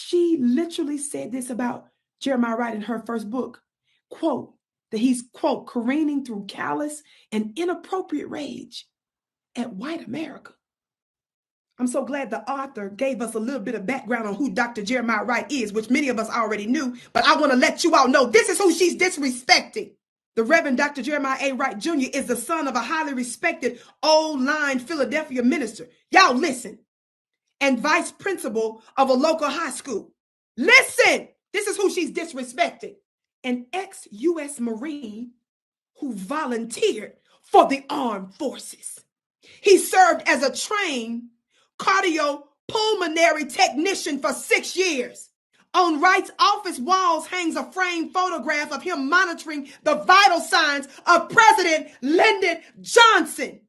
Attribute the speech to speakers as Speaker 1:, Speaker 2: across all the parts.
Speaker 1: She literally said this about Jeremiah Wright in her first book, quote, that he's, quote, careening through callous and inappropriate rage at white America. I'm so glad the author gave us a little bit of background on who Dr. Jeremiah Wright is, which many of us already knew, but I want to let you all know this is who she's disrespecting. The Reverend Dr. Jeremiah A. Wright Jr. is the son of a highly respected old-line Philadelphia minister. Y'all listen. And vice principal of a local high school. Listen, this is who she's disrespecting. An ex-U.S. Marine who volunteered for the armed forces. He served as a trained cardiopulmonary technician for 6 years. On Wright's office walls hangs a framed photograph of him monitoring the vital signs of President Lyndon Johnson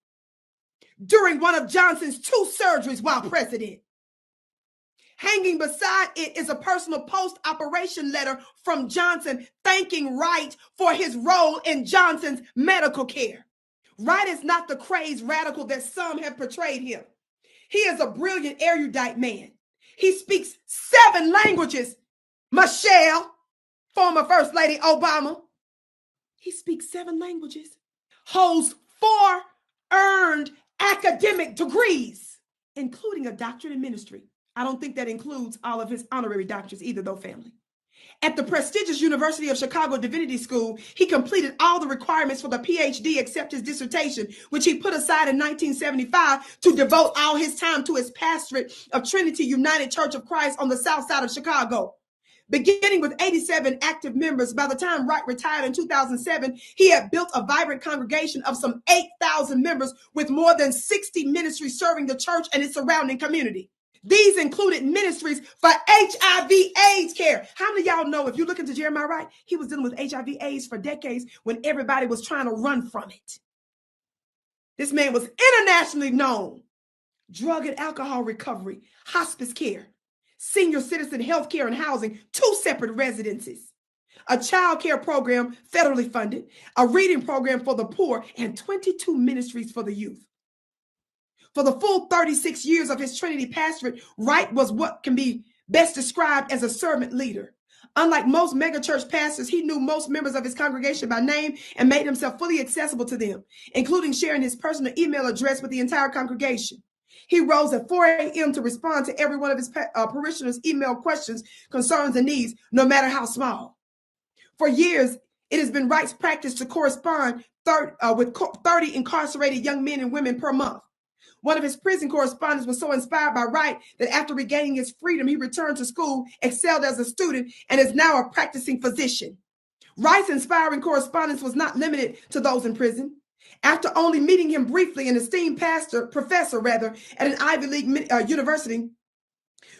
Speaker 1: during one of Johnson's 2 surgeries while president. Hanging beside it is a personal post-operation letter from Johnson thanking Wright for his role in Johnson's medical care. Wright is not the crazed radical that some have portrayed him. He is a brilliant, erudite man. He speaks 7 languages. Michelle, former First Lady Obama. He speaks 7 languages. Holds 4 earned academic degrees, including a doctorate in ministry. I don't think that includes all of his honorary doctorates either, though, family. At the prestigious University of Chicago Divinity School, he completed all the requirements for the PhD except his dissertation, which he put aside in 1975 to devote all his time to his pastorate of Trinity United Church of Christ on the south side of Chicago. Beginning with 87 active members, by the time Wright retired in 2007, he had built a vibrant congregation of some 8,000 members with more than 60 ministries serving the church and its surrounding community. These included ministries for HIV/AIDS care. How many of y'all know if you look into Jeremiah Wright, he was dealing with HIV/AIDS for decades when everybody was trying to run from it. This man was internationally known. Drug and alcohol recovery, hospice care, senior citizen health care and housing, 2 separate residences, a child care program federally funded, a reading program for the poor, and 22 ministries for the youth. For the full 36 years of his Trinity pastorate, Wright was what can be best described as a servant leader. Unlike most megachurch pastors, he knew most members of his congregation by name and made himself fully accessible to them, including sharing his personal email address with the entire congregation. He rose at 4 a.m. to respond to every one of his parishioners' email questions, concerns, and needs, no matter how small. For years, it has been Wright's practice to correspond with 30 incarcerated young men and women per month. One of his prison correspondents was so inspired by Wright that after regaining his freedom, he returned to school, excelled as a student, and is now a practicing physician. Wright's inspiring correspondence was not limited to those in prison. After only meeting him briefly, an esteemed professor at an Ivy League university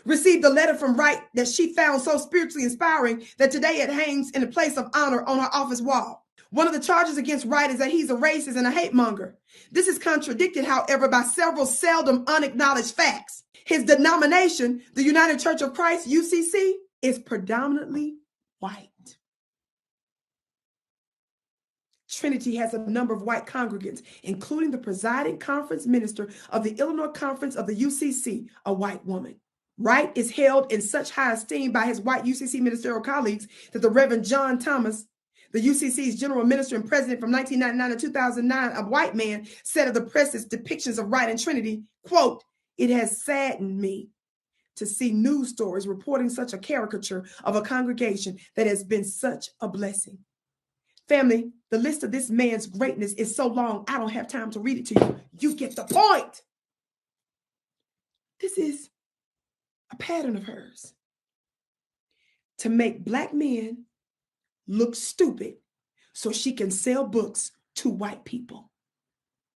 Speaker 1: received a letter from Wright that she found so spiritually inspiring that today it hangs in a place of honor on her office wall. One of the charges against Wright is that he's a racist and a hate monger. This is contradicted, however, by several seldom unacknowledged facts. His denomination, the United Church of Christ, UCC, is predominantly white. Trinity has a number of white congregants, including the presiding conference minister of the Illinois Conference of the UCC, a white woman. Wright is held in such high esteem by his white UCC ministerial colleagues that the Reverend John Thomas, the UCC's general minister and president from 1999 to 2009, a white man, said of the press's depictions of Wright and Trinity, quote, "It has saddened me to see news stories reporting such a caricature of a congregation that has been such a blessing." Family, the list of this man's greatness is so long, I don't have time to read it to you. You get the point. This is a pattern of hers to make Black men look stupid so she can sell books to white people.